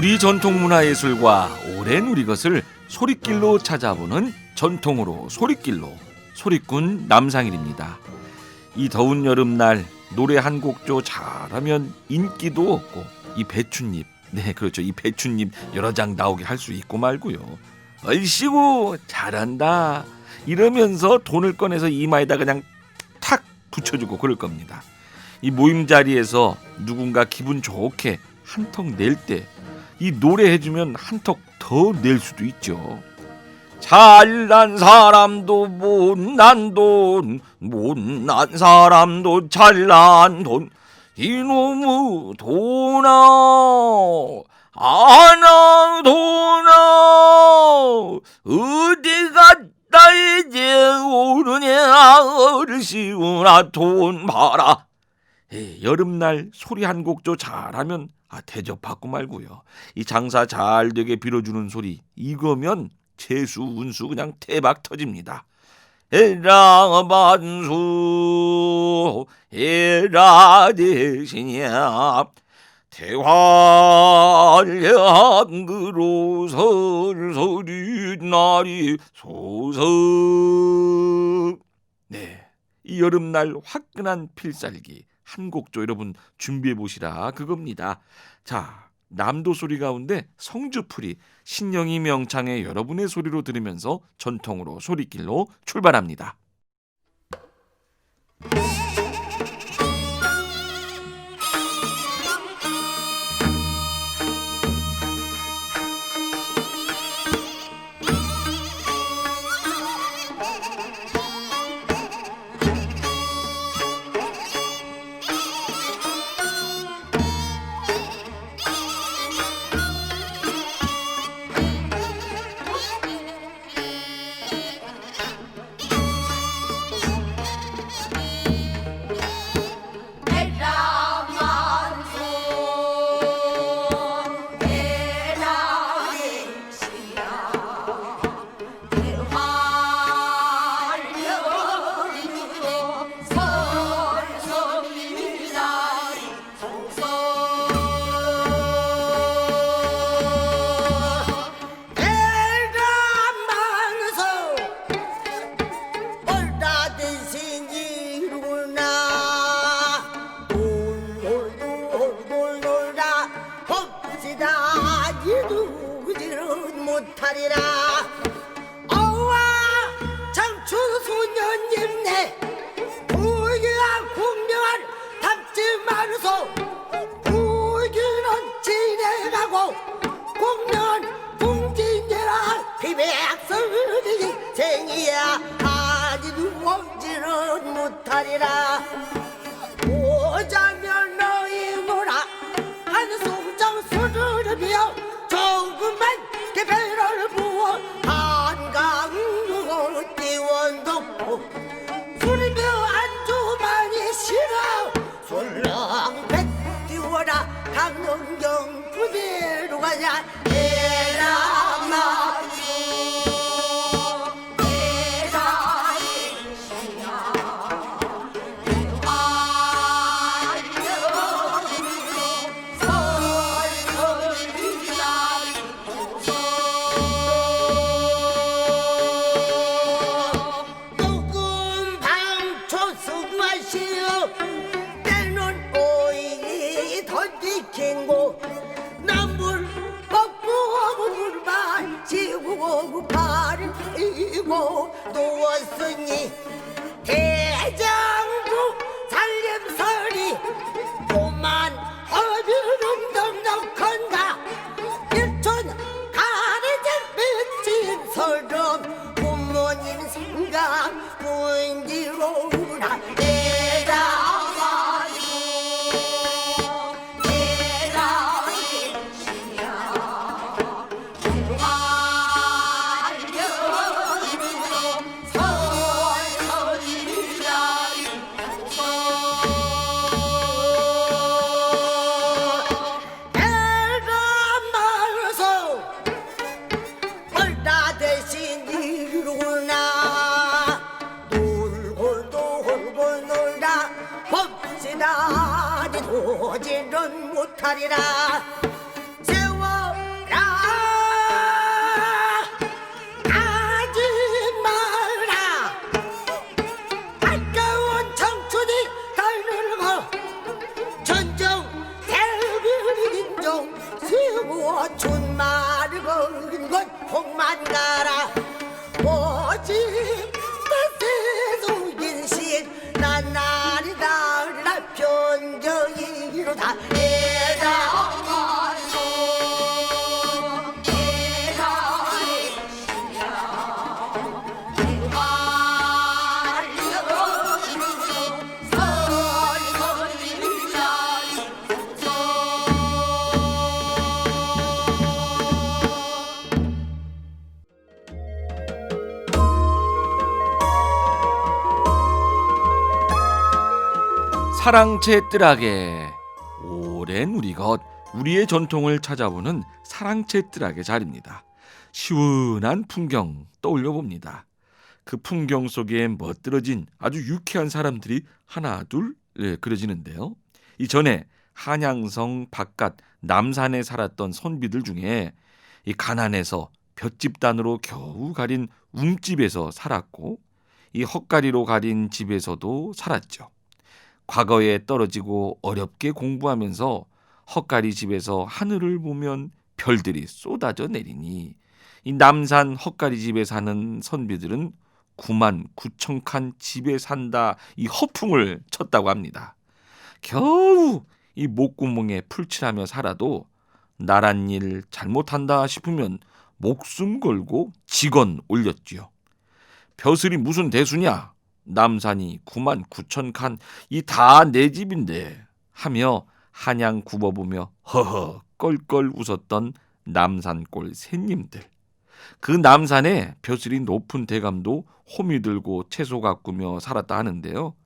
우리 전통문화예술과 오랜 우리 것을 소리길로 찾아보는 전통으로 소리길로 소리꾼 남상일입니다. 이 더운 여름날 노래 한 곡조 잘하면 인기도 없고 이 배춧잎, 네 그렇죠, 이 배춧잎 여러 장 나오게 할 수 있고 말고요. 얼씨구 잘한다 이러면서 돈을 꺼내서 이마에다 그냥 탁 붙여주고 그럴 겁니다. 이 모임 자리에서 누군가 기분 좋게 한턱 낼 때 이 노래해주면 한턱 더 낼 수도 있죠. 잘난 사람도 못난 돈, 못난 사람도 잘난 돈, 이놈의 돈아 아나 돈아 어디 갔다 이제 오느냐 어르시구나 돈 봐라. 여름날 소리 한 곡조 잘하면 대접받고 말고요. 이 장사 잘 되게 빌어주는 소리 이거면 재수 운수 그냥 대박 터집니다. 에라 반수 에라 대신이야 대환량그로 설설이 날이 소서. 네, 이 여름날 화끈한 필살기 한 곡조 여러분 준비해보시라 그겁니다. 자, 남도 소리 가운데 성주풀이 신영이 명창의 여러분의 소리로 들으면서 전통으로 소리길로 출발합니다. 못하리라. 어와 장추 소년님네 부유한 공명한 답지 마르소. 부유는 지내가고 공명한 궁진제라 비백설이 생이야. 아직 누워지는 못하리라. 오자면 너희 뭐라 한 송장 술을 비어 조금만 개배를 부어 한강을 띄워놓고 술이며 안주만이 싫어 술렁백 띄워라 강릉경 부대로 가자. 에라마 남물 먹고 물 마시고 발을 펴고 누웠으니 대장부 살림살이 오만 허비름 넉넉한가 일촌 가래질 미친 서름 부모님 생각 부인지로라. 도지는 못하리라. 세워 아이고 준마르고 건 복만 가라 오직 내 세속인신 난 나리다 변경이로다 사랑채 뜰하게 오랜 우리 것 우리의 전통을 찾아보는 사랑채 뜰하게 자리입니다. 시원한 풍경 떠올려 봅니다. 그 풍경 속에 멋들어진 아주 유쾌한 사람들이 하나 둘 그려지는데요. 이전에 한양성 바깥 남산에 살았던 선비들 중에 이 가난해서 볏집단으로 겨우 가린 움집에서 살았고 이 헛가리로 가린 집에서도 살았죠. 과거에 떨어지고 어렵게 공부하면서 헛가리 집에서 하늘을 보면 별들이 쏟아져 내리니 이 남산 헛가리 집에 사는 선비들은 9만 9천 칸 집에 산다 이 허풍을 쳤다고 합니다. 겨우 이 목구멍에 풀칠하며 살아도 나란 일 잘못한다 싶으면 목숨 걸고 직언 올렸지요. 벼슬이 무슨 대수냐? 남산이 9만 9천 칸 이 다 내 집인데 하며 한양 굽어보며 허허 껄껄 웃었던 남산골 새님들. 그 남산에 벼슬이 높은 대감도 호미 들고 채소 가꾸며 살았다 하는데요.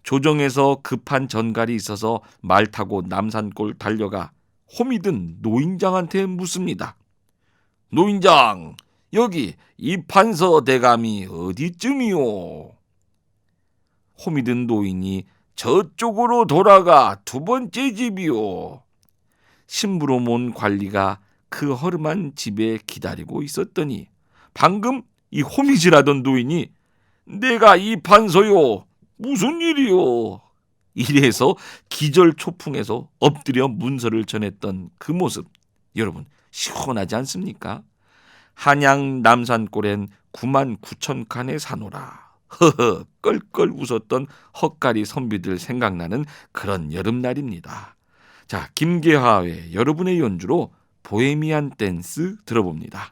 조정에서 급한 전갈이 있어서 말 타고 남산골 달려가 호미 든 노인장한테 묻습니다. 노인장, 여기 이판서 대감이 어디쯤이오? 호미 든 노인이 저쪽으로 돌아가 두 번째 집이오. 심부름 온 관리가 그 허름한 집에 기다리고 있었더니 방금 이 호미질하던 노인이 내가 이판서요. 무슨 일이요? 이래서 기절초풍해서 엎드려 문서를 전했던 그 모습 여러분 시원하지 않습니까? 한양 남산골엔 9만 9천 칸에 사노라. 허허 껄껄 웃었던 헛가리 선비들 생각나는 그런 여름날입니다. 자, 김계화의 여러분의 연주로 보헤미안 댄스 들어봅니다.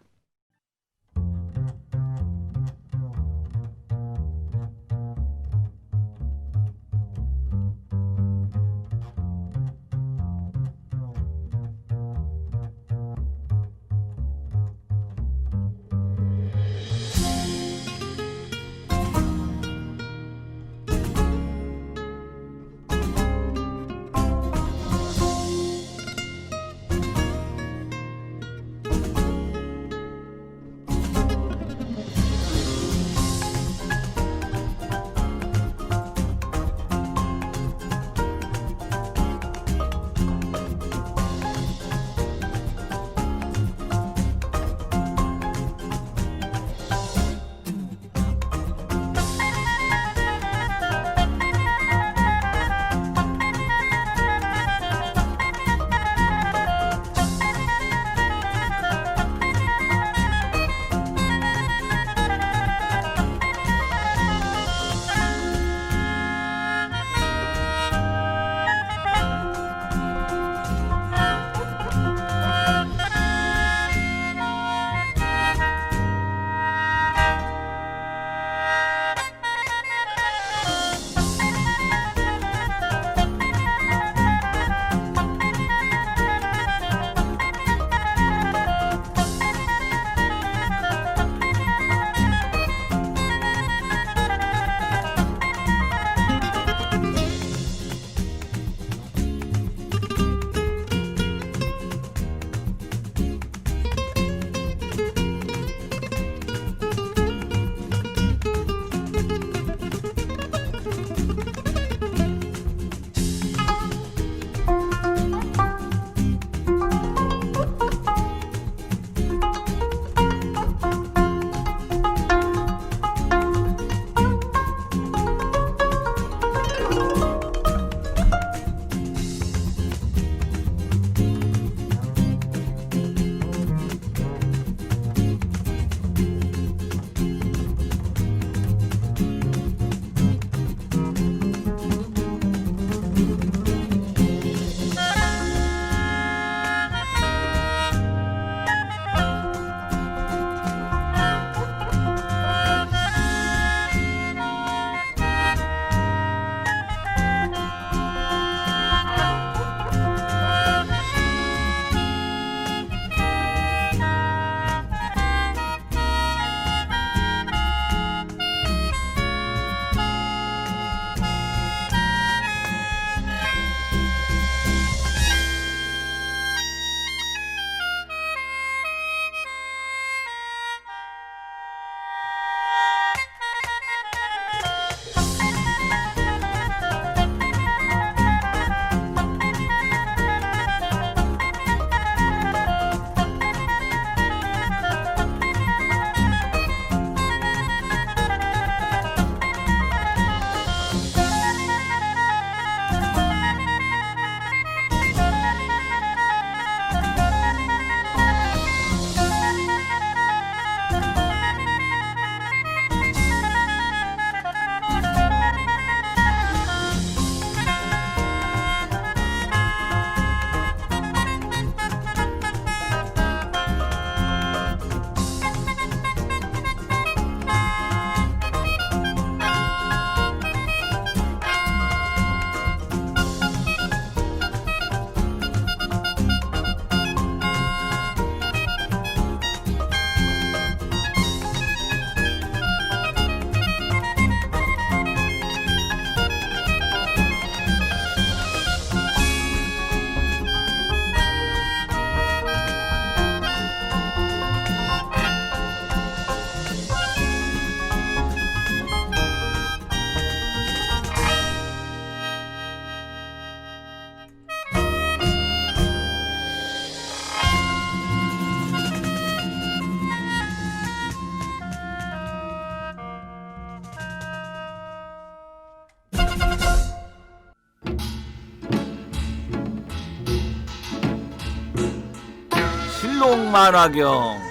실록만화경.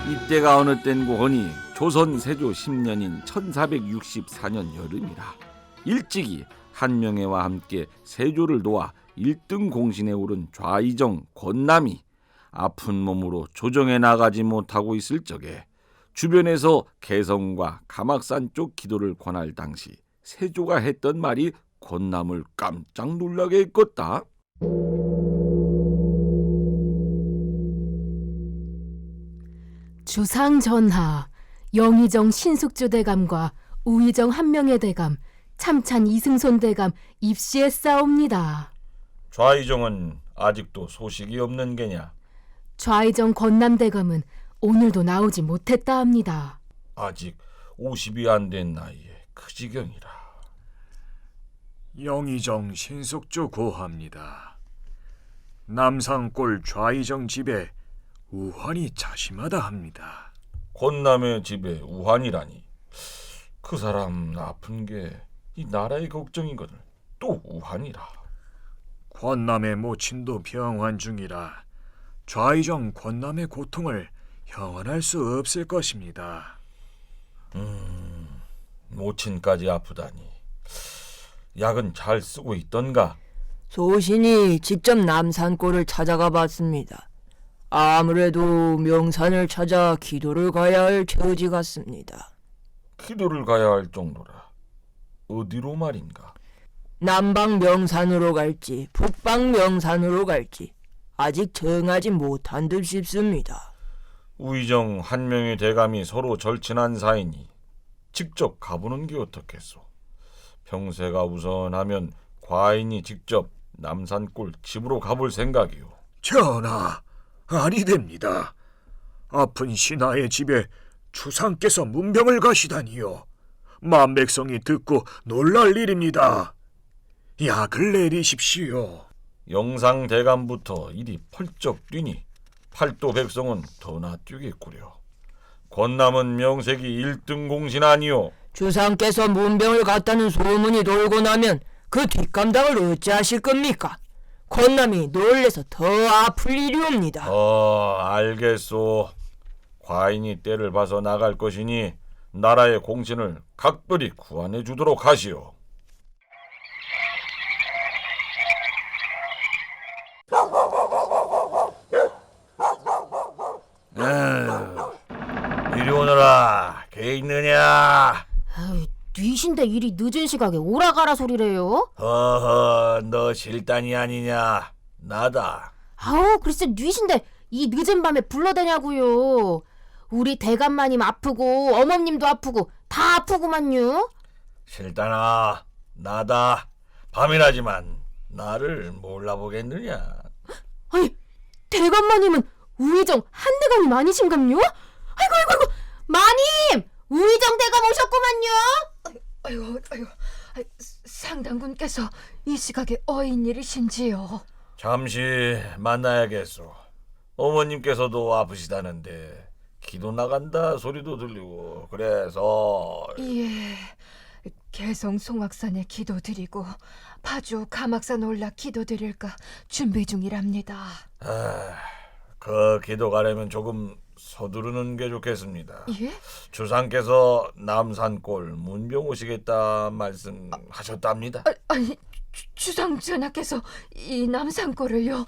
이때가 어느 때인고 하니 조선 세조 10년인 1464년 여름이라 일찍이 한명회와 함께 세조를 도와 1등 공신에 오른 좌이정 권남이 아픈 몸으로 조정에 나가지 못하고 있을 적에 주변에서 개성과 가막산 쪽 기도를 권할 당시 세조가 했던 말이 권남을 깜짝 놀라게 했겠다. 주상전하, 영의정 신숙주 대감과 우의정 한명회 대감, 참찬 이승손 대감 입시했사옵니다. 좌이정은 아직도 소식이 없는 게냐? 좌의정 권남 대감은 오늘도 나오지 못했다 합니다. 아직 50이 안 된 나이에 그 지경이라. 영의정 신숙주 고합니다. 남산골 좌이정 집에 우환이 자심하다 합니다. 권남의 집에 우환이라니. 그 사람 아픈 게 이 나라의 걱정이거든. 또 우환이라. 권남의 모친도 병환 중이라 좌이정 권남의 고통을 형언할 수 없을 것입니다. 모친까지 아프다니. 약은 잘 쓰고 있던가? 소신이 직접 남산골을 찾아가 봤습니다. 아무래도 명산을 찾아 기도를 가야 할 처지 같습니다. 기도를 가야 할 정도라. 어디로 말인가? 남방 명산으로 갈지 북방 명산으로 갈지 아직 정하지 못한 듯 싶습니다. 우의정 한 명의 대감이 서로 절친한 사이니 직접 가보는 게 어떻겠소? 병세가 우선하면 과인이 직접 남산골 집으로 가볼 생각이오. 전하, 아니 됩니다. 아픈 신하의 집에 주상께서 문병을 가시다니요. 만백성이 듣고 놀랄 일입니다. 약을 내리십시오. 영상 대감부터 일이 펄쩍 뛰니 팔도 백성은 더나 뛰겠구려. 권남은 명색이 1등 공신 아니오. 주상께서 문병을 갔다는 소문이 돌고 나면 그 뒷감당을 어찌하실 겁니까? 권남이 놀래서 더 아플 일이옵니다. 알겠소. 과인이 때를 봐서 나갈 것이니 나라의 공신을 각별히 구안해 주도록 하시오. 이리 오너라. 개 있느냐? 아유, 뉘신데 일이 늦은 시각에 오라가라 소리래요? 너 실단이 아니냐? 나다. 아우, 글쎄 뉘신데 이 늦은 밤에 불러대냐고요. 우리 대감마님 아프고 어머님도 아프고 다 아프구만요. 실단아, 나다. 밤이라지만 나를 몰라보겠느냐? 아니, 대감마님은 우의정 한대감님 아니신감요? 아이고, 마님! 우의정 대감 오셨구만요. 아이고, 상당군께서 이 시각에 어인 일이신지요? 잠시 만나야겠소. 어머님께서도 아프시다는데 기도 나간다 소리도 들리고 그래서. 예, 개성 송악산에 기도드리고 파주 가막산 올라 기도드릴까 준비 중이랍니다. 그 기도 가려면 조금 서두르는 게 좋겠습니다. 예? 주상께서 남산골 문병 오시겠다 말씀하셨답니다. 아니, 주상 전하께서 이 남산골을요?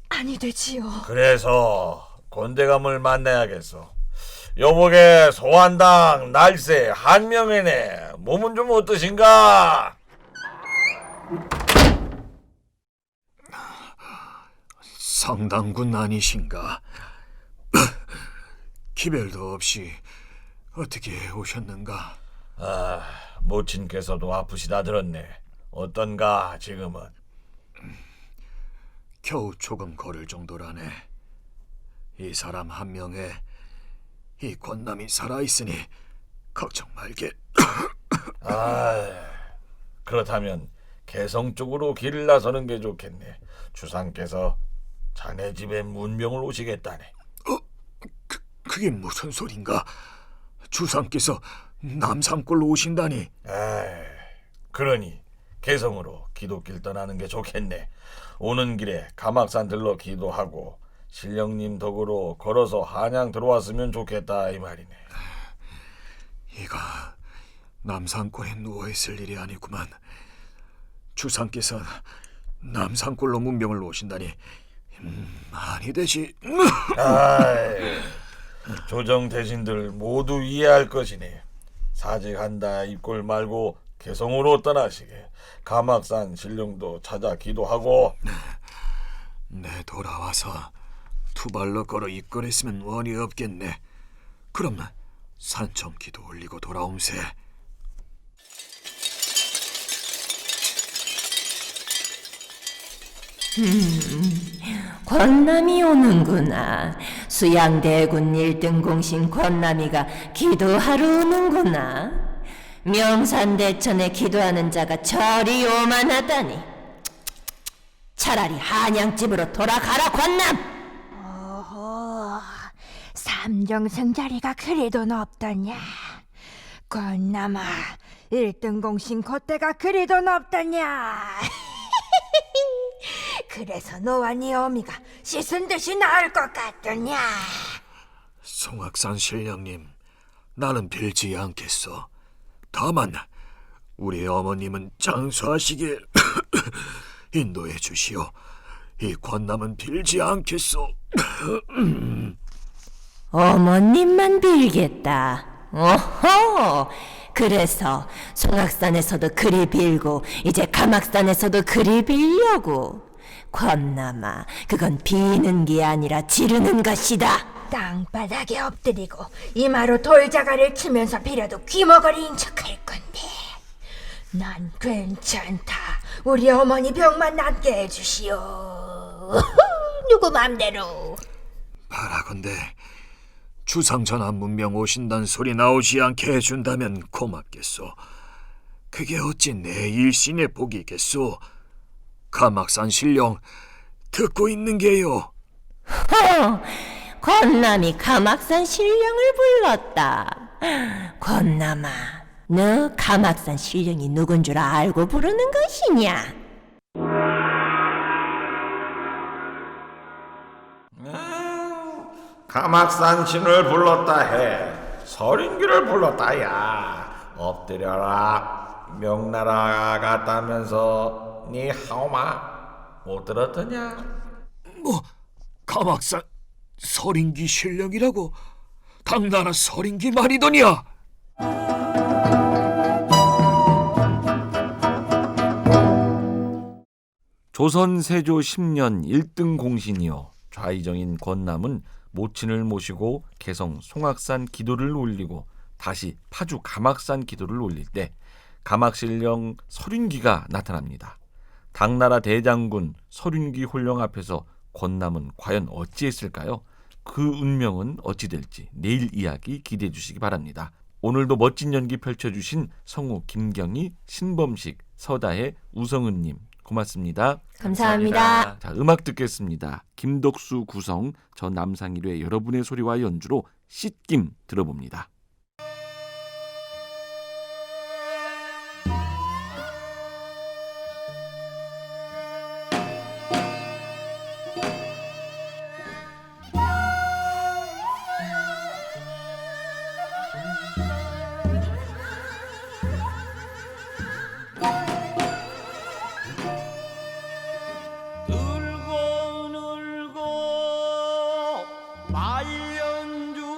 아니 되지요. 그래서 권대감을 만나야겠어. 여보게 소환당 날새 한명회네. 몸은 좀 어떠신가? 상당군 아니신가? 기별도 없이 어떻게 오셨는가? 모친께서도 아프시다 들었네. 어떤가 지금은? 겨우 조금 걸을 정도라네. 이 사람 한 명에 이 권남이 살아있으니 걱정 말게. 그렇다면 개성 쪽으로 길을 나서는 게 좋겠네. 주상께서 자네 집에 문병을 오시겠다네. 그게 무슨 소린가? 주상께서 남산골로 오신다니. 그러니 개성으로 기도길 떠나는 게 좋겠네. 오는 길에 가막산 들러 기도하고 신령님 덕으로 걸어서 한양 들어왔으면 좋겠다 이 말이네. 이가 남산골에 누워있을 일이 아니구만. 주상께서 남산골로 문병을 놓으신다니 많이 되지. 아이, 조정 대신들 모두 이해할 것이네. 사직한다 입골 말고 개성으로 떠나시게. 가막산 신령도 찾아 기도하고. 내 돌아와서 투발로 걸어 입건했으면 원이 없겠네. 그럼 산청 기도 올리고 돌아옴세. 권남이 오는구나. 수양대군 1등 공신 권남이가 기도하러 오는구나. 명산대천에 기도하는 자가 저리 오만하다니. 차라리 한양집으로 돌아가라 권남. 어허, 삼정승 자리가 그리도 높더냐. 권남아, 1등 공신 콧대가 그리도 높더냐. 그래서 너와 네 어미가 씻은 듯이 나을 것 같더냐. 송악산 신령님, 나는 빌지 않겠소. 다만 우리 어머님은 장수하시게 인도해 주시오. 이 권남은 빌지 않겠소. 어머님만 빌겠다. 오호! 그래서 송악산에서도 그리 빌고 이제 가막산에서도 그리 빌려고. 권남아, 그건 비는 게 아니라 지르는 것이다. 땅바닥에 엎드리고 이마로 돌자가를 치면서 빌어도 귀머거리인 척할 건데 난 괜찮다. 우리 어머니 병만 낫게 해주시오. 누구 맘대로. 바라건대 주상전하 문명 오신다는 소리 나오지 않게 해준다면 고맙겠소. 그게 어찌 내 일신의 복이겠소. 가막산 신령 듣고 있는 게요. 권남이 가막산 신령을 불렀다. 권남아, 너 가막산 신령이 누군 줄 알고 부르는 것이냐? 가막산 신을 불렀다 해. 서린기를 불렀다야. 엎드려라. 명나라 갔다면서 네 하오마 못 들었더냐? 뭐 가막산 서린기 신령이라고? 당나라 서린기 말이더냐? 조선 세조 10년 1등 공신이요 좌의정인 권남은 모친을 모시고 개성 송악산 기도를 올리고 다시 파주 가막산 기도를 올릴 때 가막신령 서륜기가 나타납니다. 당나라 대장군 서륜기 홀령 앞에서 권남은 과연 어찌했을까요? 그 운명은 어찌 될지 내일 이야기 기대해 주시기 바랍니다. 오늘도 멋진 연기 펼쳐주신 성우 김경희, 신범식, 서다혜, 우성은님 고맙습니다. 감사합니다. 자, 음악 듣겠습니다. 김덕수 구성, 저 남상일의 여러분의 소리와 연주로 씻김 들어봅니다. 말년주야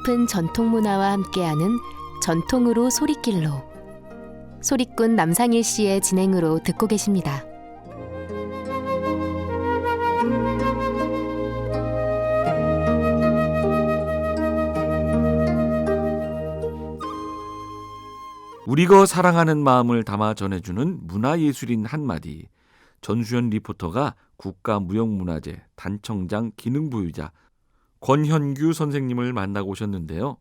깊은 전통 문화와 함께하는 전통으로 소리길로 소리꾼 남상일 씨의 진행으로 듣고 계십니다. 우리가 사랑하는 마음을 담아 전해주는 문화예술인 한마디. 전수연 리포터가 국가무형문화재 단청장 기능부유자 권현규 선생님을 만나고 오셨는데요.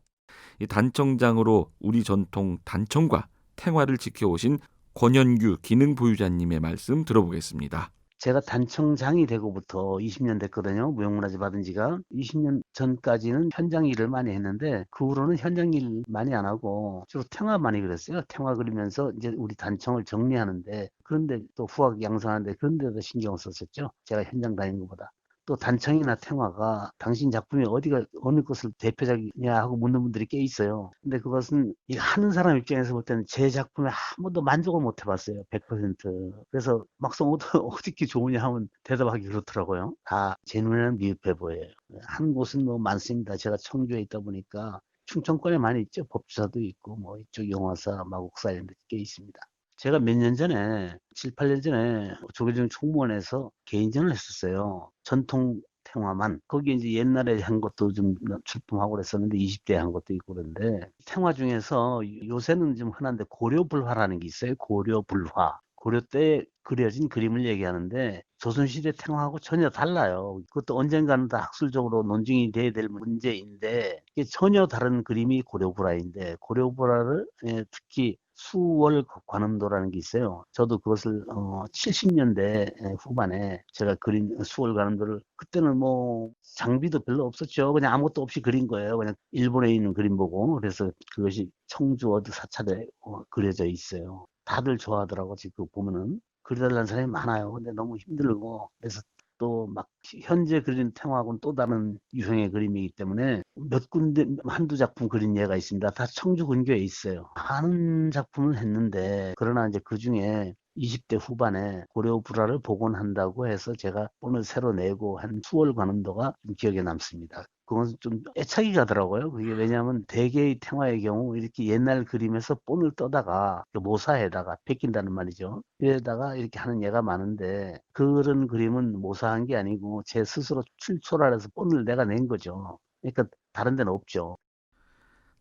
이 단청장으로 우리 전통 단청과 탱화를 지켜오신 권현규 기능부유자님의 말씀 들어보겠습니다. 제가 단청장이 되고부터 20년 됐거든요. 무형문화재 받은 지가. 20년 전까지는 현장 일을 많이 했는데 그 후로는 현장 일 많이 안 하고 주로 탱화 많이 그렸어요. 탱화 그리면서 이제 우리 단청을 정리하는데, 그런데 또 후학 양성하는데 그런 데도 신경을 썼었죠. 제가 현장 다니는 것보다. 또 단청이나 탱화가 당신 작품이 어디가 어느 것을 대표작이냐 하고 묻는 분들이 꽤 있어요. 근데 그것은 이 하는 사람 입장에서 볼 때는 제 작품에 한 번도 만족을 못 해봤어요. 100%. 그래서 막상 어떻게 좋으냐 하면 대답하기 그렇더라고요. 다 제 눈에는 미흡해 보여요. 한 곳은 뭐 많습니다. 제가 청주에 있다 보니까 충청권에 많이 있죠. 법주사도 있고 뭐 이쪽 영화사, 마곡사 이런 데 꽤 있습니다. 제가 몇 년 전에, 7, 8년 전에 조계종 총무원에서 개인전을 했었어요. 전통 탱화만. 거기 이제 옛날에 한 것도 좀 출품하고 그랬었는데 20대에 한 것도 있고 그런데, 탱화 중에서 요새는 좀 흔한데 고려불화라는 게 있어요. 고려불화. 고려 때 그려진 그림을 얘기하는데 조선시대 탱화하고 전혀 달라요. 그것도 언젠가는 다 학술적으로 논증이 돼야 될 문제인데, 이게 전혀 다른 그림이 고려불화인데, 고려불화를 특히 수월 관음도라는 게 있어요. 저도 그것을 70년대 후반에 제가 그린 수월 관음도를, 그때는 뭐 장비도 별로 없었죠. 그냥 아무것도 없이 그린 거예요. 그냥 일본에 있는 그림 보고. 그래서 그것이 청주 어디 사찰에 그려져 있어요. 다들 좋아하더라고. 지금 보면은 그려달라는 사람이 많아요. 근데 너무 힘들고, 그래서 또 막 현재 그린 탱화하고는 또 다른 유형의 그림이기 때문에 몇 군데 한두 작품 그린 예가 있습니다. 다 청주 근교에 있어요. 많은 작품을 했는데, 그러나 이제 그 중에 20대 후반에 고려불화를 복원한다고 해서 제가 오늘 새로 내고 한 수월 관음도가 좀 기억에 남습니다. 그건 좀 애착이 가더라고요. 그게 왜냐하면 대개의 탱화의 경우 이렇게 옛날 그림에서 본을 떠다가 모사에다가 베낀다는 말이죠. 여기다가 이렇게 하는 예가 많은데, 그런 그림은 모사한 게 아니고 제 스스로 출소를 해서 본을 내가 낸 거죠. 그러니까 다른 데는 없죠.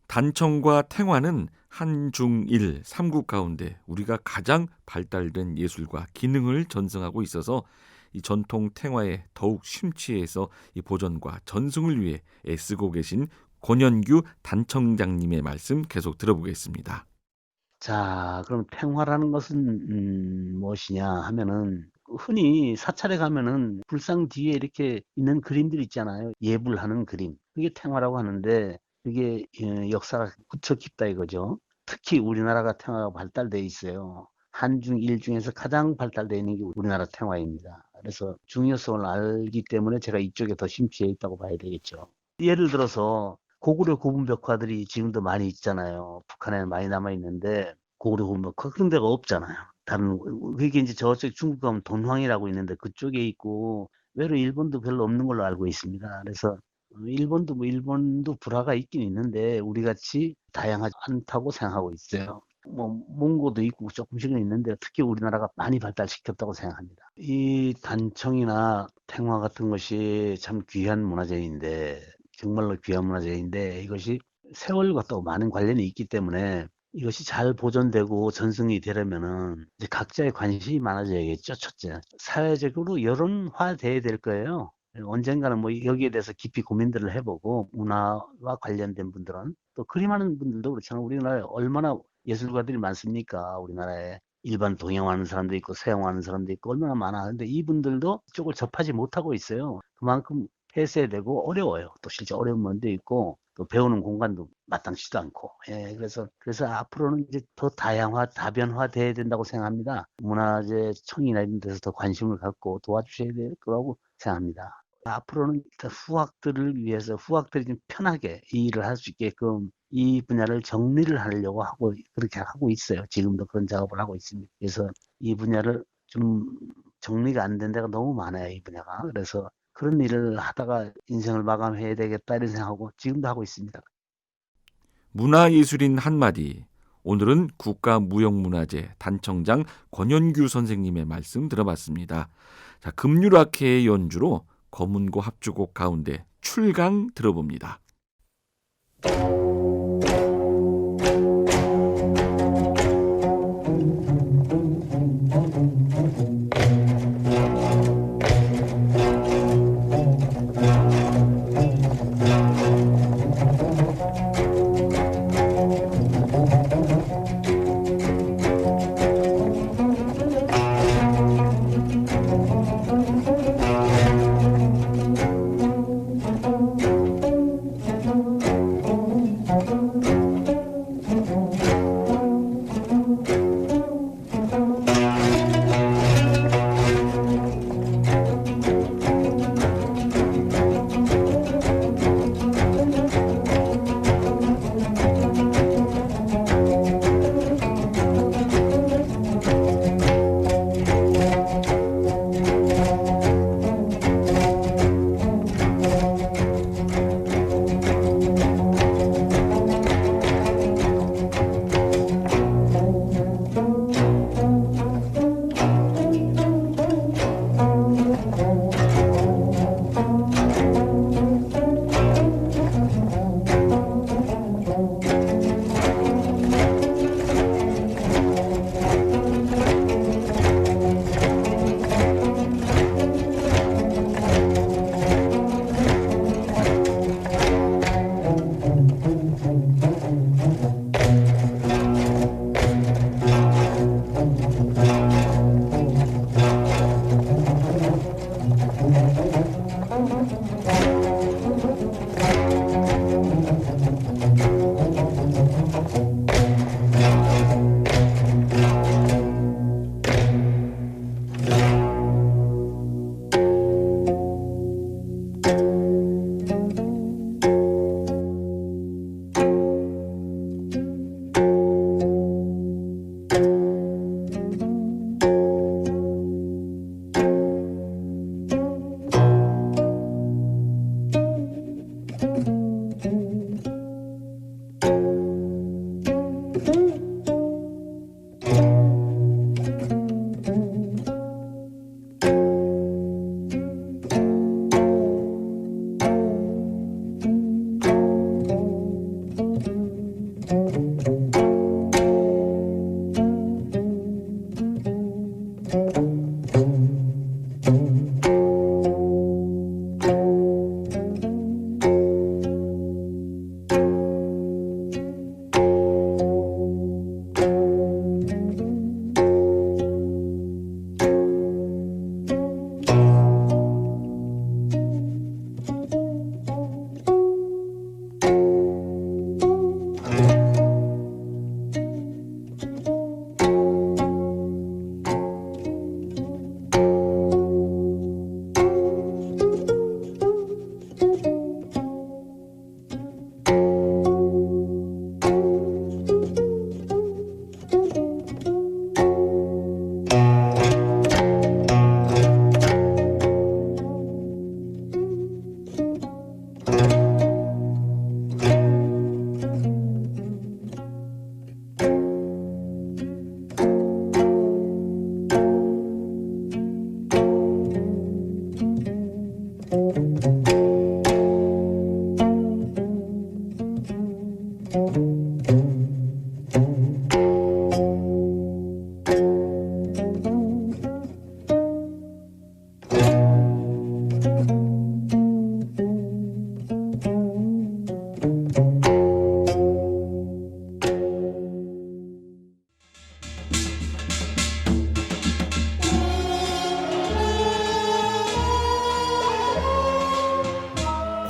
단청과 탱화는 한중일 삼국 가운데 우리가 가장 발달된 예술과 기능을 전승하고 있어서 이 전통 탱화에 더욱 심취해서 이 보존과 전승을 위해 애쓰고 계신 권현규 단청장님의 말씀 계속 들어보겠습니다. 자, 그럼 탱화라는 것은 무엇이냐 하면은, 흔히 사찰에 가면은 불상 뒤에 이렇게 있는 그림들 있잖아요. 예불하는 그림. 그게 탱화라고 하는데, 그게 역사가 무척 깊다 이거죠. 특히 우리나라가 탱화가 발달돼 있어요. 한중일 중에서 가장 발달되어 있는 게 우리나라 탱화입니다. 그래서 중요성을 알기 때문에 제가 이쪽에 더 심취해 있다고 봐야 되겠죠. 예를 들어서 고구려 고분벽화들이 지금도 많이 있잖아요. 북한에 많이 남아 있는데 고구려 고분벽화 그런 데가 없잖아요. 다른 그게 이제 저쪽 중국 가면 돈황이라고 있는데 그쪽에 있고, 외로 일본도 별로 없는 걸로 알고 있습니다. 그래서 일본도 불화가 있긴 있는데 우리 같이 다양하지 않다고 생각하고 있어요. 뭐 몽고도 있고 조금씩은 있는데 특히 우리나라가 많이 발달시켰다고 생각합니다. 이 단청이나 탱화 같은 것이 참 귀한 문화재인데, 정말로 귀한 문화재인데, 이것이 세월과 또 많은 관련이 있기 때문에 이것이 잘 보존되고 전승이 되려면은 이제 각자의 관심이 많아져야겠죠. 첫째, 사회적으로 여론화돼야 될 거예요. 언젠가는 뭐 여기에 대해서 깊이 고민들을 해보고, 문화와 관련된 분들은 또 그림하는 분들도 그렇잖아요. 우리나라에 얼마나 예술가들이 많습니까? 우리나라에 일반 동양하는 사람도 있고 서양하는 사람도 있고 얼마나 많아. 근데 이분들도 이쪽을 접하지 못하고 있어요. 그만큼 폐쇄되고 어려워요. 또 실제 어려운 면도 있고 또 배우는 공간도 마땅치도 않고. 그래서 앞으로는 이제 더 다변화 돼야 된다고 생각합니다. 문화재 청이나 이런 데서 더 관심을 갖고 도와주셔야 될 거라고 생각합니다. 앞으로는 후학들을 위해서 후학들이 좀 편하게 이 일을 할 수 있게끔 이 분야를 정리를 하려고 하고 그렇게 하고 있어요. 지금도 그런 작업을 하고 있습니다. 그래서 이 분야를 좀 정리가 안 된 데가 너무 많아요. 이 분야가. 그래서 그런 일을 하다가 인생을 마감해야 되겠다 이런 생각하고 지금도 하고 있습니다. 문화예술인 한마디. 오늘은 국가무형문화재 단청장 권현규 선생님의 말씀 들어봤습니다. 자, 금유라케의 연주로 검은고 합주곡 가운데 출강 들어봅니다.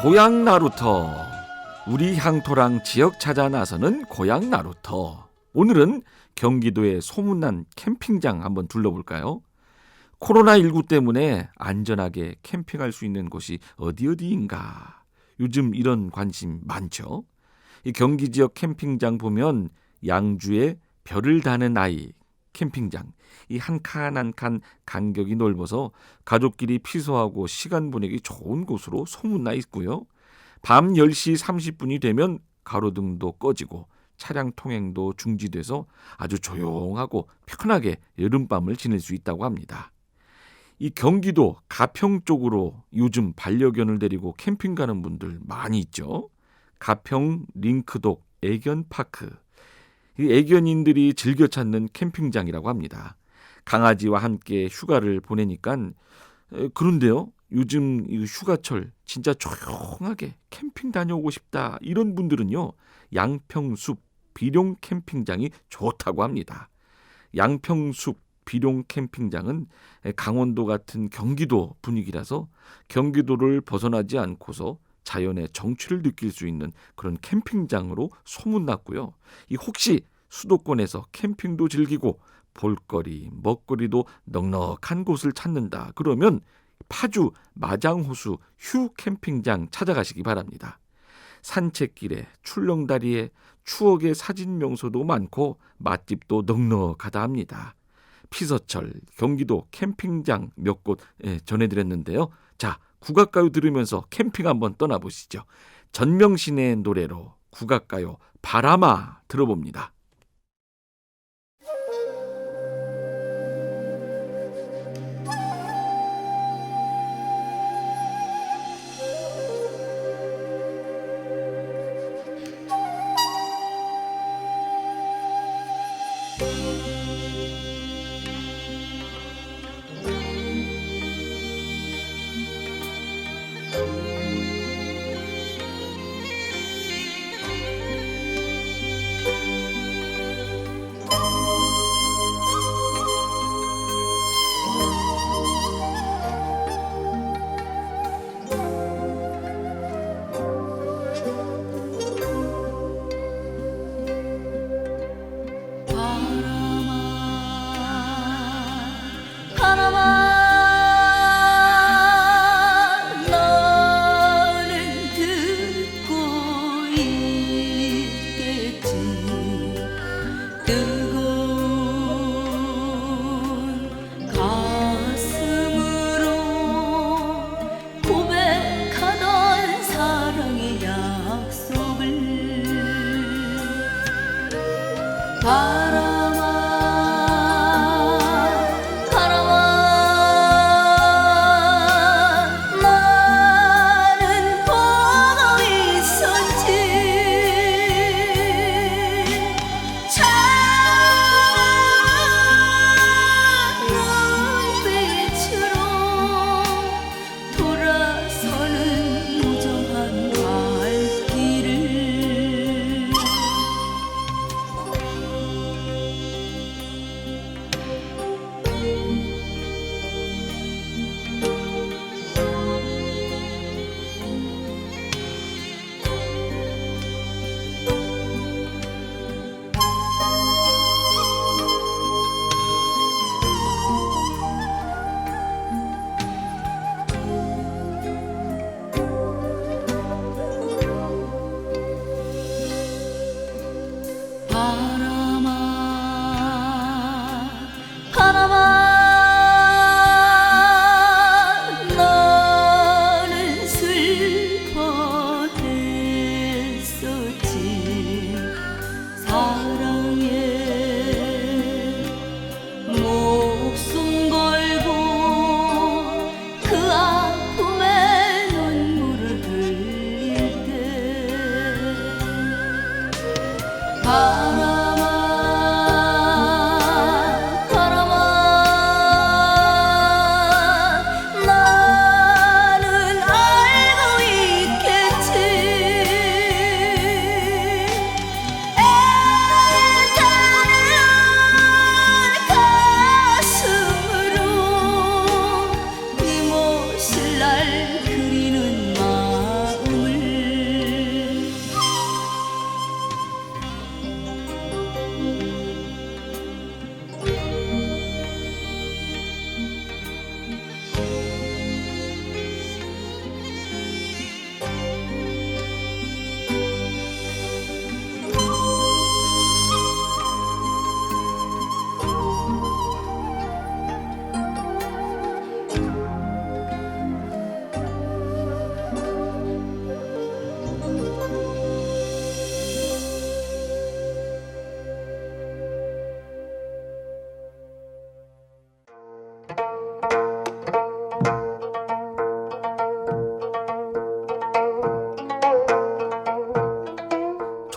고향 나루터. 우리 향토랑 지역 찾아 나서는 고향 나루터. 오늘은 경기도의 소문난 캠핑장 한번 둘러볼까요? 코로나19 때문에 안전하게 캠핑할 수 있는 곳이 어디인가? 요즘 이런 관심 많죠? 이 경기 지역 캠핑장 보면 양주에 별을 다는 아이 캠핑장, 이 한 칸 한 칸 간격이 넓어서 가족끼리 피서하고 시간 보내기 좋은 곳으로 소문나 있고요. 밤 10시 30분이 되면 가로등도 꺼지고 차량 통행도 중지돼서 아주 조용하고 편하게 여름밤을 지낼 수 있다고 합니다. 이 경기도 가평 쪽으로 요즘 반려견을 데리고 캠핑 가는 분들 많이 있죠. 가평 링크독 애견파크. 이 애견인들이 즐겨 찾는 캠핑장이라고 합니다. 강아지와 함께 휴가를 보내니까 그런데요. 요즘 이 휴가철 진짜 조용하게 캠핑 다녀오고 싶다 이런 분들은요. 양평숲 비룡 캠핑장이 좋다고 합니다. 양평숲 비룡 캠핑장은 강원도 같은 경기도 분위기라서 경기도를 벗어나지 않고서 자연의 정취를 느낄 수 있는 그런 캠핑장으로 소문났고요. 이 혹시 수도권에서 캠핑도 즐기고 볼거리, 먹거리도 넉넉한 곳을 찾는다. 그러면 파주 마장호수 휴 캠핑장 찾아가시기 바랍니다. 산책길에 출렁다리에 추억의 사진 명소도 많고 맛집도 넉넉하다 합니다. 피서철 경기도 캠핑장 몇 곳 전해드렸는데요. 자, 국악가요 들으면서 캠핑 한번 떠나보시죠. 전명신의 노래로 국악가요 바람아 들어봅니다.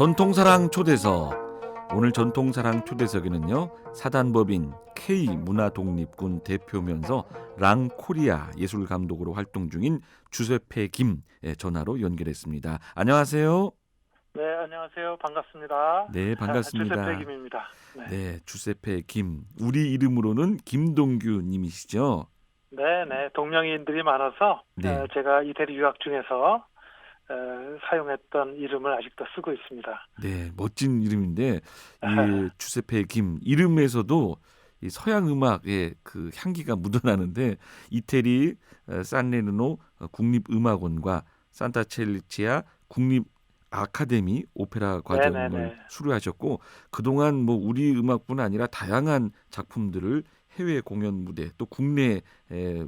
전통사랑 초대석. 오늘 전통사랑 초대석에는요, 사단법인 K문화독립군 대표면서 랑코리아 예술감독으로 활동 중인 주세페 김 전화로 연결했습니다. 안녕하세요. 네, 안녕하세요. 반갑습니다. 네, 반갑습니다. 주세페 김입니다. 네. 네, 주세페 김. 우리 이름으로는 김동규 님이시죠? 네, 네. 동명이인들이 많아서 네. 제가 이태리 유학 중에서 사용했던 이름을 아직도 쓰고 있습니다. 네, 멋진 이름인데 이 주세페 김 이름에서도 이 서양 음악의 그 향기가 묻어나는데 이태리 산레르노 국립음악원과 산타첼리치아 국립 아카데미 오페라 과정을 네네네. 수료하셨고 그동안 뭐 우리 음악뿐 아니라 다양한 작품들을 해외 공연 무대 또 국내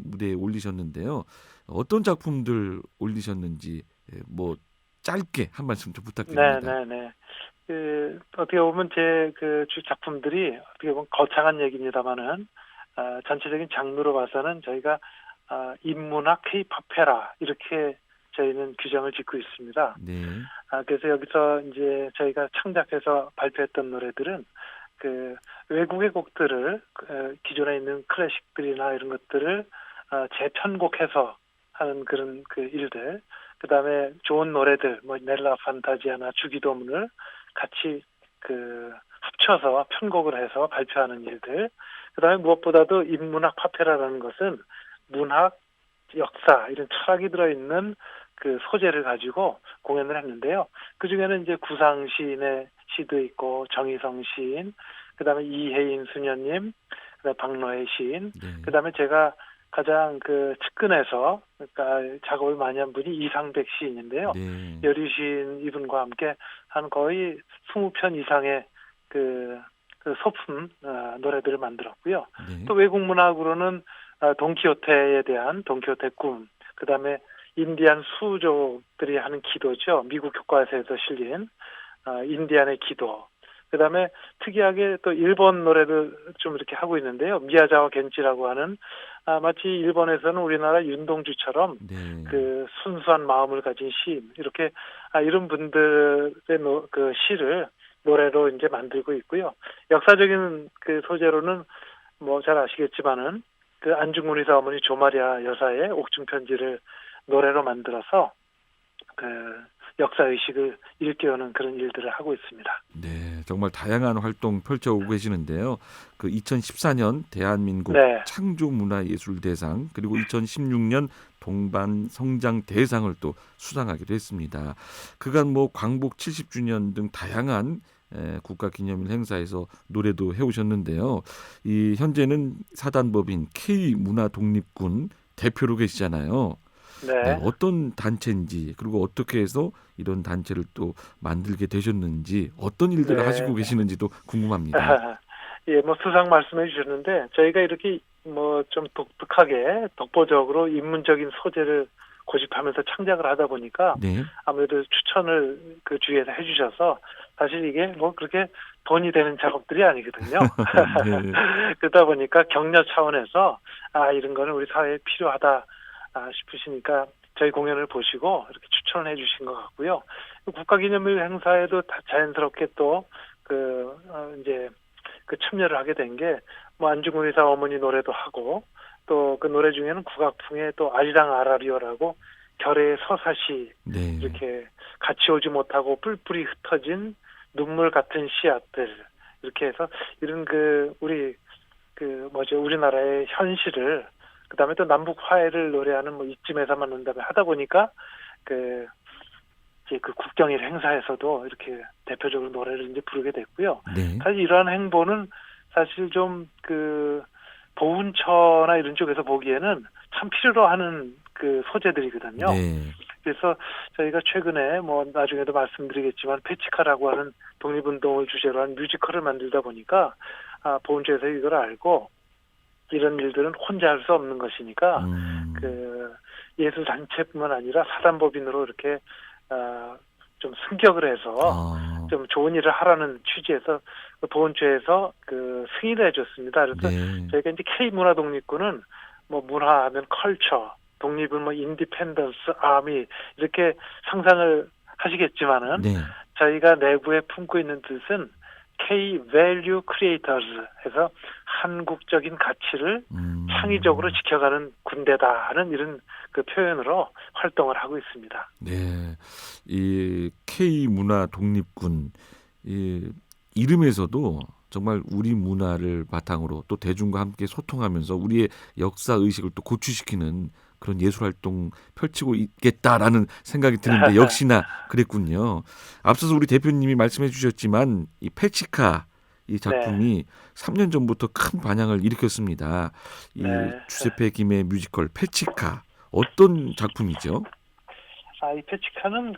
무대에 올리셨는데요. 어떤 작품들 올리셨는지 뭐 짧게 한 말씀 좀 부탁드립니다. 네네네. 어떻게 보면 제 그 주 작품들이 어떻게 보면 거창한 얘기입니다만은 전체적인 장르로 봐서는 저희가 인문학 K-팝페라 이렇게 저희는 규정을 짓고 있습니다. 네. 그래서 여기서 이제 저희가 창작해서 발표했던 노래들은 그 외국의 곡들을 기존에 있는 클래식들이나 이런 것들을 재편곡해서 하는 그런 그 일들, 그 다음에 좋은 노래들, 뭐 넬라 판타지아나 주기도문을 같이 그 합쳐서 편곡을 해서 발표하는 일들, 그 다음에 무엇보다도 인문학 파페라라는 것은 문학, 역사 이런 철학이 들어있는 그 소재를 가지고 공연을 했는데요. 그 중에는 이제 구상 시인의 시도 있고 정희성 시인, 그 다음에 이혜인 수녀님, 그다음에 박노해 시인, 네. 그 다음에 제가 가장 그 측근에서 그러니까 작업을 많이 한 분이 이상백 시인인데요. 네. 여류 시인 이분과 함께 한 거의 20편 이상의 그 소품 노래들을 만들었고요. 네. 또 외국 문학으로는 돈키호테에 대한 돈키호테 꿈, 그 다음에 인디안 수족들이 하는 기도죠. 미국 교과서에서 실린 인디안의 기도. 그 다음에 특이하게 또 일본 노래를 좀 이렇게 하고 있는데요. 미야자와 겐치라고 하는 마치 일본에서는 우리나라 윤동주처럼 네. 그 순수한 마음을 가진 시인 이렇게 이런 분들의 그 시를 노래로 이제 만들고 있고요. 역사적인 그 소재로는 뭐 잘 아시겠지만은 그 안중근 의사 어머니 조마리아 여사의 옥중 편지를 노래로 만들어서 그 역사 의식을 일깨우는 그런 일들을 하고 있습니다. 네, 정말 다양한 활동 펼쳐오고 계시는데요. 그 2014년 대한민국 네. 창조문화예술대상 그리고 2016년 동반성장대상을 또 수상하기도 했습니다. 그간 뭐 광복 70주년 등 다양한 국가기념일 행사에서 노래도 해오셨는데요. 이 현재는 사단법인 K문화독립군 대표로 계시잖아요. 네. 네, 어떤 단체인지 그리고 어떻게 해서 이런 단체를 또 만들게 되셨는지 어떤 일들을 네. 하시고 계시는지도 궁금합니다. 예, 뭐 수상 말씀해 주셨는데 저희가 이렇게 뭐 좀 독특하게 독보적으로 인문적인 소재를 고집하면서 창작을 하다 보니까 네. 아무래도 추천을 그 주위에서 해주셔서 사실 이게 뭐 그렇게 돈이 되는 작업들이 아니거든요. 네. 그러다 보니까 격려 차원에서 이런 거는 우리 사회에 필요하다 싶으시니까 저희 공연을 보시고 이렇게 추천을 해주신 것 같고요. 국가기념일 행사에도 다 자연스럽게 또 이제 그 참여를 하게 된 게 뭐 안중근 의사 어머니 노래도 하고 또 그 노래 중에는 국악풍의 또 아리랑 아라리오라고 결의 서사시 네. 이렇게 같이 오지 못하고 뿔뿔이 흩어진 눈물 같은 씨앗들 이렇게 해서 이런 우리나라의 현실을 그다음에 또 남북 화해를 노래하는 뭐 이쯤에서 만난다며 하다 보니까 이제 그 국경일 행사에서도 이렇게 대표적으로 노래를 이제 부르게 됐고요. 네. 사실 이러한 행보는 사실 좀 보훈처나 이런 쪽에서 보기에는 참 필요로 하는 그 소재들이거든요. 네. 그래서 저희가 최근에 뭐 나중에도 말씀드리겠지만 페치카라고 하는 독립운동을 주제로 한 뮤지컬을 만들다 보니까 보훈처에서 이걸 알고 이런 일들은 혼자 할 수 없는 것이니까 그 예술 단체뿐만 아니라 사단법인으로 이렇게 좀 승격을 해서 좀 좋은 일을 하라는 취지에서 보훈처에서 그 승인을 해줬습니다. 그래서 네. 저희가 이제 K문화독립군은 뭐 문화하면 컬처, 독립은 뭐 인디펜던스, 아미 이렇게 상상을 하시겠지만은 네. 저희가 내부에 품고 있는 뜻은 K-Value Creators 해서 한국적인 가치를 창의적으로 지켜가는 군대다 하는 이런 그 표현으로 활동을 하고 있습니다. 네, 이 K 문화 독립군 이 이름에서도 정말 우리 문화를 바탕으로 또 대중과 함께 소통하면서 우리의 역사 의식을 또 고취시키는 그런 예술 활동 펼치고 있겠다라는 생각이 드는데 역시나 그랬군요. 앞서서 우리 대표님이 말씀해 주셨지만 이 페치카 이 작품이 3년 전부터 큰 반향을 일으켰습니다. 이 주세페 김의 뮤지컬 페치카 어떤 작품이죠? 이 페치카는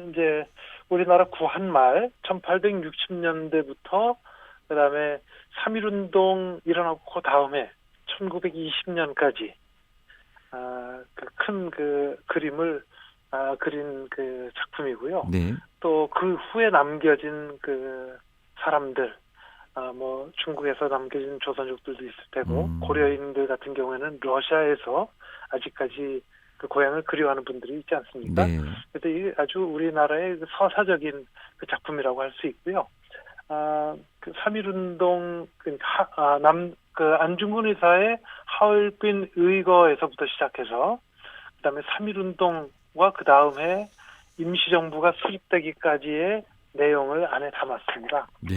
이제 우리나라 구한말 1860년대부터 그다음에 3.1운동 일어나고 그 다음에 1920년까지 큰 그림을 그린 그 작품이고요. 네. 또 그 후에 남겨진 그 사람들, 뭐 중국에서 남겨진 조선족들도 있을 테고 고려인들 같은 경우에는 러시아에서 아직까지 그 고향을 그리워하는 분들이 있지 않습니까? 네. 그래서 이 아주 우리나라의 서사적인 그 작품이라고 할 수 있고요. 그 3.1운동 안중근 의사의 하얼빈 의거에서부터 시작해서 그다음에 3.1운동과 그 다음에 임시정부가 수립되기까지의 내용을 안에 담았습니다. 네.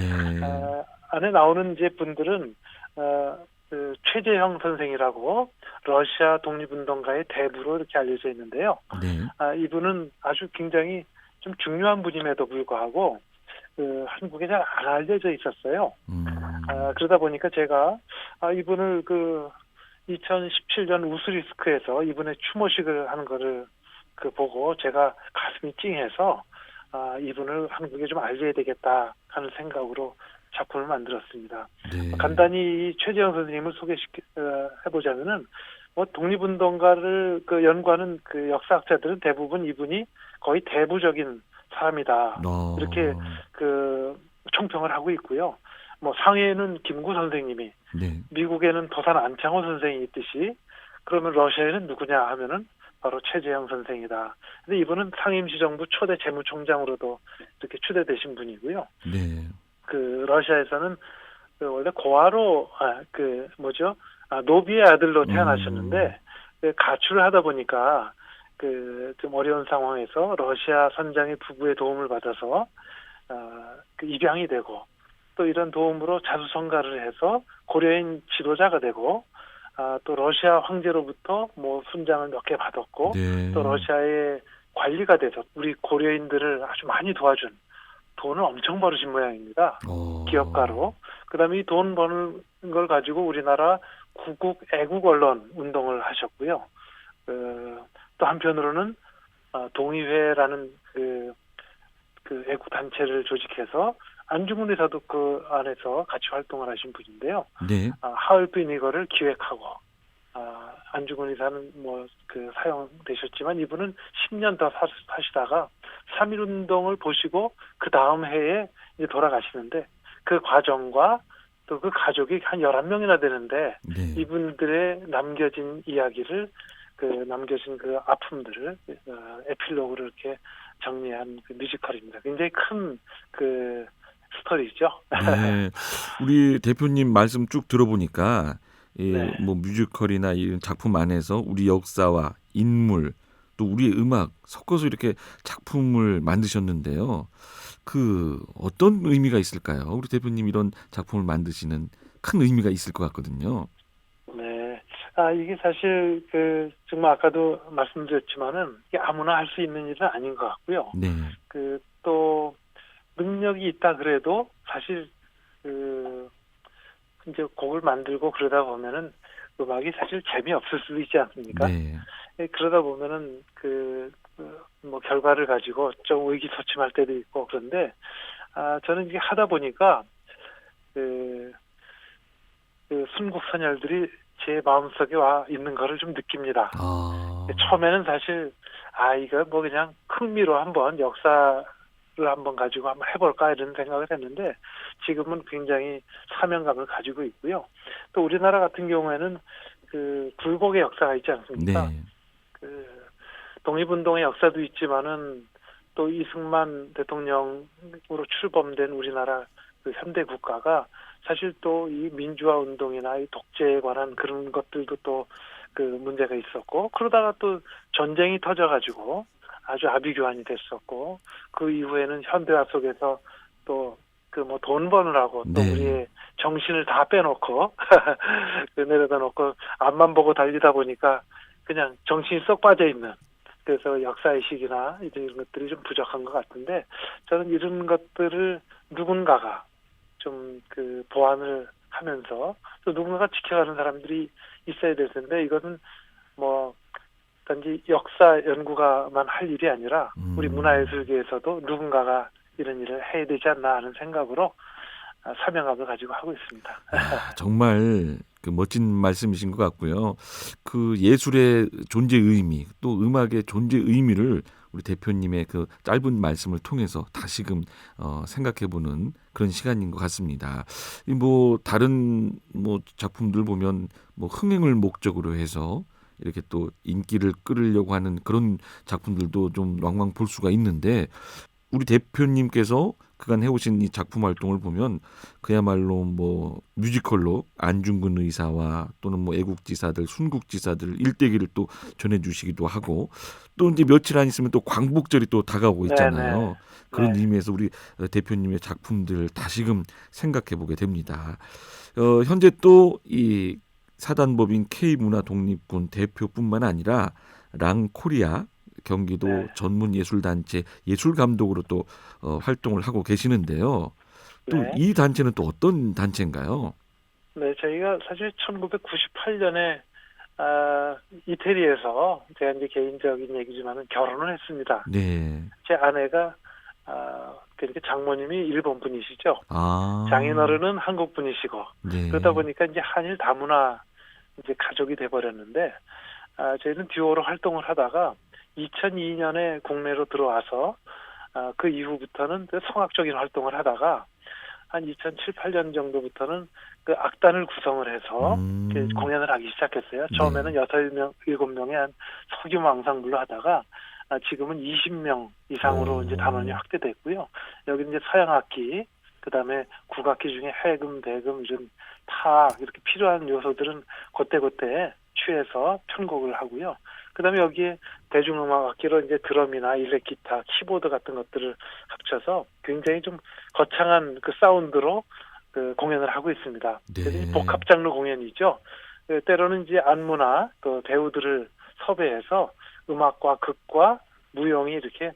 안에 나오는 이제 분들은 그 최재형 선생이라고 러시아 독립운동가의 대부로 이렇게 알려져 있는데요. 네. 이분은 아주 굉장히 좀 중요한 분임에도 불구하고 한국에 잘 안 알려져 있었어요. 그러다 보니까 제가 이분을 2017년 우스리스크에서 이분의 추모식을 하는 거를 보고 제가 가슴이 찡해서 이분을 한국에 좀 알려야 되겠다 하는 생각으로 작품을 만들었습니다. 네. 간단히 이 최재형 선생님을 해보자면은 뭐 독립운동가를 연구하는 그 역사학자들은 대부분 이분이 거의 대부적인 사람이다 이렇게 총평을 하고 있고요. 뭐 상해에는 김구 선생님이, 네. 미국에는 도산 안창호 선생이 있듯이 그러면 러시아에는 누구냐 하면은 바로 최재형 선생이다. 근데 이분은 상임시정부 초대 재무총장으로도 이렇게 추대되신 분이고요. 네. 러시아에서는 원래 고아로 노비의 아들로 태어나셨는데 가출을 하다 보니까 좀 어려운 상황에서 러시아 선장의 부부의 도움을 받아서 입양이 되고 또 이런 도움으로 자수성가를 해서 고려인 지도자가 되고 또 러시아 황제로부터 뭐 훈장을 몇 개 받았고 네. 또 러시아의 관리가 돼서 우리 고려인들을 아주 많이 도와준 돈을 엄청 벌으신 모양입니다. 기업가로. 그다음에 이 돈 버는 걸 가지고 우리나라 구국 애국 언론 운동을 하셨고요. 또 한편으로는 동의회라는 그 애국 단체를 조직해서 안중근 의사도 그 안에서 같이 활동을 하신 분인데요. 네. 하얼빈 이거를 기획하고 안중근 의사는 사용되셨지만 이분은 10년 더 사시다가 3.1운동을 보시고 그 다음 해에 이제 돌아가시는데 그 과정과 또 그 가족이 한 11명이나 되는데 네. 이분들의 남겨진 이야기를 남겨진 아픔들을 에필로그를 이렇게 정리한 뮤지컬입니다. 굉장히 큰 스토리죠. 네. 우리 대표님 말씀 쭉 들어보니까 네. 뭐 뮤지컬이나 이런 작품 안에서 우리 역사와 인물 또 우리의 음악 섞어서 이렇게 작품을 만드셨는데요. 어떤 의미가 있을까요? 우리 대표님 이런 작품을 만드시는 큰 의미가 있을 것 같거든요. 네. 이게 사실 정말 아까도 말씀드렸지만은 이게 아무나 할 수 있는 일은 아닌 것 같고요. 네. 또 능력이 있다 그래도 사실 이제 곡을 만들고 그러다 보면은 음악이 사실 재미없을 수도 있지 않습니까? 네. 그러다 보면은 뭐 결과를 가지고 좀 의기소침할 때도 있고 그런데 저는 이게 하다 보니까 순국선열들이 제 마음속에 와 있는 거를 좀 느낍니다. 처음에는 사실 이거 뭐 그냥 흥미로 한번 역사를 한번 가지고 한번 해볼까 이런 생각을 했는데 지금은 굉장히 사명감을 가지고 있고요. 또 우리나라 같은 경우에는 굴곡의 역사가 있지 않습니까? 네. 독립운동의 역사도 있지만은 또 이승만 대통령으로 출범된 우리나라 그 현대 국가가 사실 또 이 민주화 운동이나 이 독재에 관한 그런 것들도 또 그 문제가 있었고, 그러다가 또 전쟁이 터져가지고 아주 아비규환이 됐었고, 그 이후에는 현대화 속에서 또 그 뭐 돈 버느라고 또 네. 우리의 정신을 다 빼놓고 그 내려다 놓고 앞만 보고 달리다 보니까 그냥 정신이 쏙 빠져 있는, 그래서 역사의식이나 이런 것들이 좀 부족한 것 같은데, 저는 이런 것들을 누군가가 좀 그 보완을 하면서 또 누군가가 지켜가는 사람들이 있어야 될 텐데, 이거는 뭐 단지 역사 연구가만 할 일이 아니라 우리 문화예술계에서도 누군가가 이런 일을 해야 되지 않나 하는 생각으로 사명감을 가지고 하고 있습니다. 정말 그 멋진 말씀이신 것 같고요. 그 예술의 존재 의미, 또 음악의 존재 의미를 우리 대표님의 그 짧은 말씀을 통해서 다시금 생각해보는 그런 시간인 것 같습니다. 이 뭐 다른 뭐 작품들 보면 뭐 흥행을 목적으로 해서 이렇게 또 인기를 끌으려고 하는 그런 작품들도 좀 왕왕 볼 수가 있는데, 우리 대표님께서 그간 해오신 이 작품 활동을 보면 그야말로 뭐 뮤지컬로 안중근 의사와 또는 뭐 애국지사들, 순국지사들 일대기를 또 전해주시기도 하고, 또 이제 며칠 안 있으면 또 광복절이 또 다가오고 있잖아요. 네네. 그런 네. 의미에서 우리 대표님의 작품들 다시금 생각해 보게 됩니다. 현재 또 이 사단법인 K문화독립군 대표뿐만 아니라 랑코리아 경기도 네. 전문예술단체 예술감독으로 또 활동을 하고 계시는데요. 또 네. 이 단체는 또 어떤 단체인가요? 네, 저희가 사실 1998년에 이태리에서, 제가 이제 개인적인 얘기지만은 결혼을 했습니다. 네. 제 아내가 그러니까 장모님이 일본 분이시죠. 아. 장인어른은 한국 분이시고, 네. 그러다 보니까 이제 한일 다문화 이제 가족이 돼버렸는데, 저희는 듀오로 활동을 하다가 2002년에 국내로 들어와서 그 이후부터는 그 성악적인 활동을 하다가 한 2007, 8년 정도부터는 그 악단을 구성을 해서 이렇게 공연을 하기 시작했어요. 처음에는 6명, 7명의 한 소규모 앙상블로 하다가 지금은 20명 이상으로 이제 단원이 확대됐고요. 여기 이제 서양악기, 그다음에 국악기 중에 해금, 대금 이런 타 이렇게 필요한 요소들은 그때그때 취해서 편곡을 하고요. 그다음에 여기에 대중음악 악기로 이제 드럼이나 일렉 기타, 키보드 같은 것들을 합쳐서 굉장히 좀 거창한 그 사운드로 그 공연을 하고 있습니다. 네. 그래서 복합 장르 공연이죠. 때로는 이제 안무나 또 배우들을 섭외해서 음악과 극과 무용이 이렇게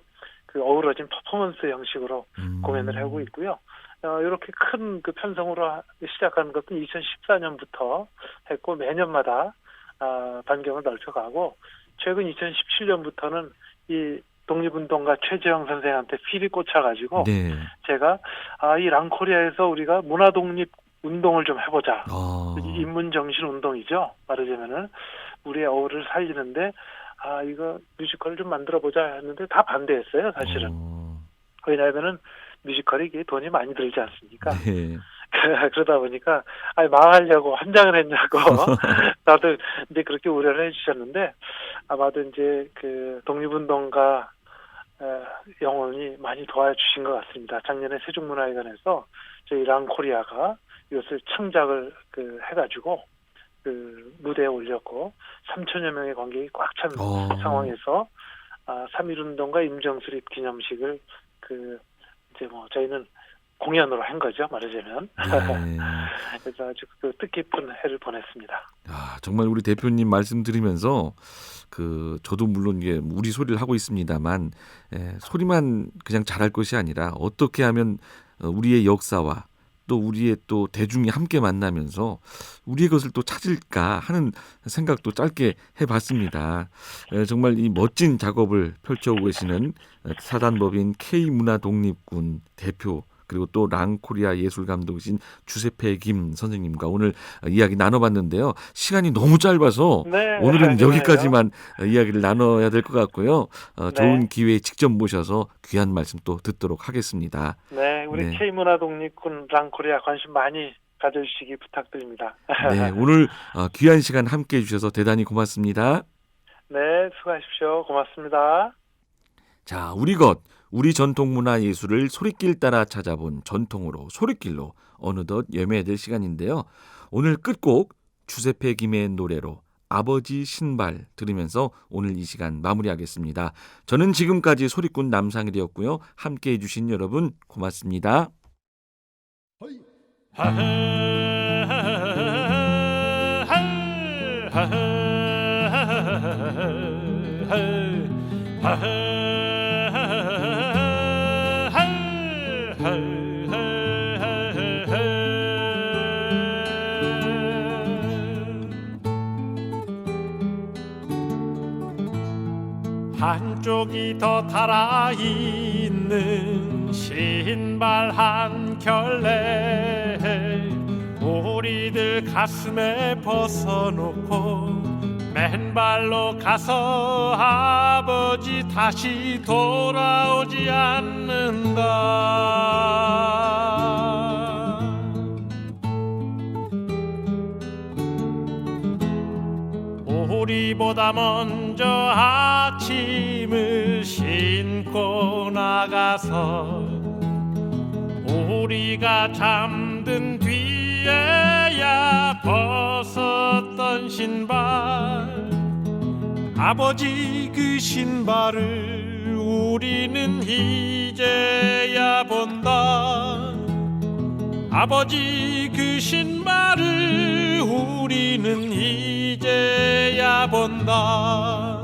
그 어우러진 퍼포먼스 형식으로 공연을 하고 있고요. 이렇게 큰 그 편성으로 시작한 것은 2014년부터 했고, 매년마다 반경을 넓혀가고, 최근 2017년부터는 이 독립운동가 최재형 선생한테 필이 꽂혀가지고 네. 제가 이 랑코리아에서 우리가 문화독립 운동을 좀 해보자. 인문정신 운동이죠. 말하자면은 우리의 어우를 살리는데 이거 뮤지컬을 좀 만들어보자 했는데 다 반대했어요, 사실은. 왜냐하면은 뮤지컬이 이게 돈이 많이 들지 않습니까? 네. 그러다 보니까 망하려고 환장을 했냐고 다들 이제 그렇게 우려를 해주셨는데, 아마도 이제 그 독립운동가 영혼이 많이 도와주신 것 같습니다. 작년에 세종문화회관에서 저희 랑코리아가 이것을 창작을 해가지고 그 무대에 올렸고 3천여 명의 관객이 꽉 찬 상황에서 3.1운동가 임정수립 기념식을 이제 뭐 저희는 공연으로 한 거죠, 말하자면. 네. 그래서 아주 그 뜻깊은 해를 보냈습니다. 정말 우리 대표님 말씀 들으면서 저도 물론 이게 우리 소리를 하고 있습니다만, 소리만 그냥 잘할 것이 아니라 어떻게 하면 우리의 역사와 또 우리의 또 대중이 함께 만나면서 우리의 것을 또 찾을까 하는 생각도 짧게 해봤습니다. 정말 이 멋진 작업을 펼쳐오고 계시는 사단법인 K문화독립군 대표, 그리고 또 랑코리아 예술감독이신 주세페 김 선생님과 오늘 이야기 나눠봤는데요. 시간이 너무 짧아서 네, 오늘은 그래요. 여기까지만 이야기를 나눠야 될 것 같고요. 좋은 네. 기회에 직접 모셔서 귀한 말씀 또 듣도록 하겠습니다. 네, 우리 네. K문화독립군 랑코리아 관심 많이 가져주시기 부탁드립니다. 네, 오늘 귀한 시간 함께해 주셔서 대단히 고맙습니다. 네, 수고하십시오. 고맙습니다. 자, 우리 전통문화 예술을 소리길 따라 찾아본 전통으로 소리길로 어느덧 예매될 시간인데요. 오늘 끝곡 주세페 김의 노래로 아버지 신발 들으면서 오늘 이 시간 마무리하겠습니다. 저는 지금까지 소리꾼 남상일이었고요. 함께해 주신 여러분 고맙습니다. 한쪽이 더 달아있는 신발 한 켤레 우리들 가슴에 벗어놓고 맨발로 가서 아버지 다시 돌아오지 않는다. 우리보다 먼저 아침을 신고 나가서 우리가 잠든 뒤에야 벗었던 신발 아버지 그 신발을 우리는 이제야 본다. 아버지 그 신발을 우리는 이제야 본다.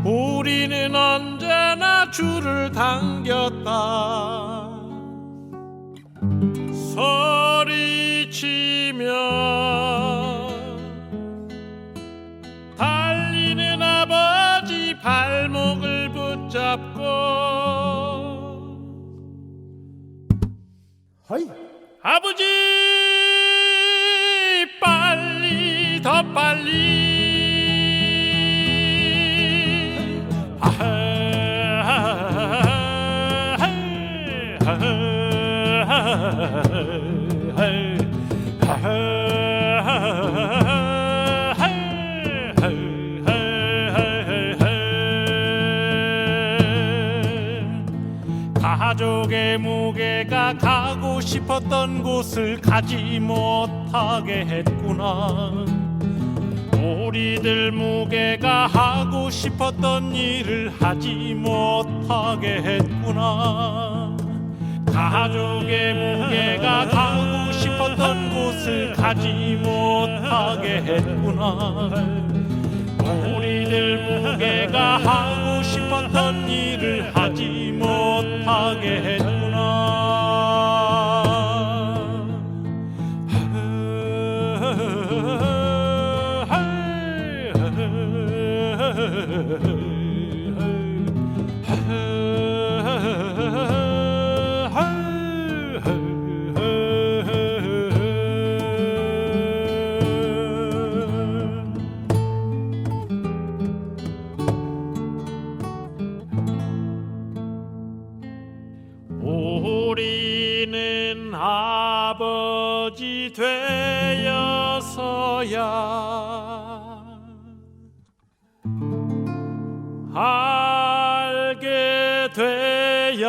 우리는 언제나 줄을 당겼다. 소리치며 달리는 아버지 발목을 붙잡고 아버지 빨리 더 빨리 가족의 무게가 가고 싶었던 곳을 가지 못하게 했구나. 우리들 무게가 하고 싶었던 일을 하지 못하게 했구나. 가족의 무게가 가고 싶었던 곳을 가지 못하게 했구나. 우리들 무게가 하고 싶었던 일을 하지 못하게 했구나. 우리는 아버지 되어서야 알게 되었다.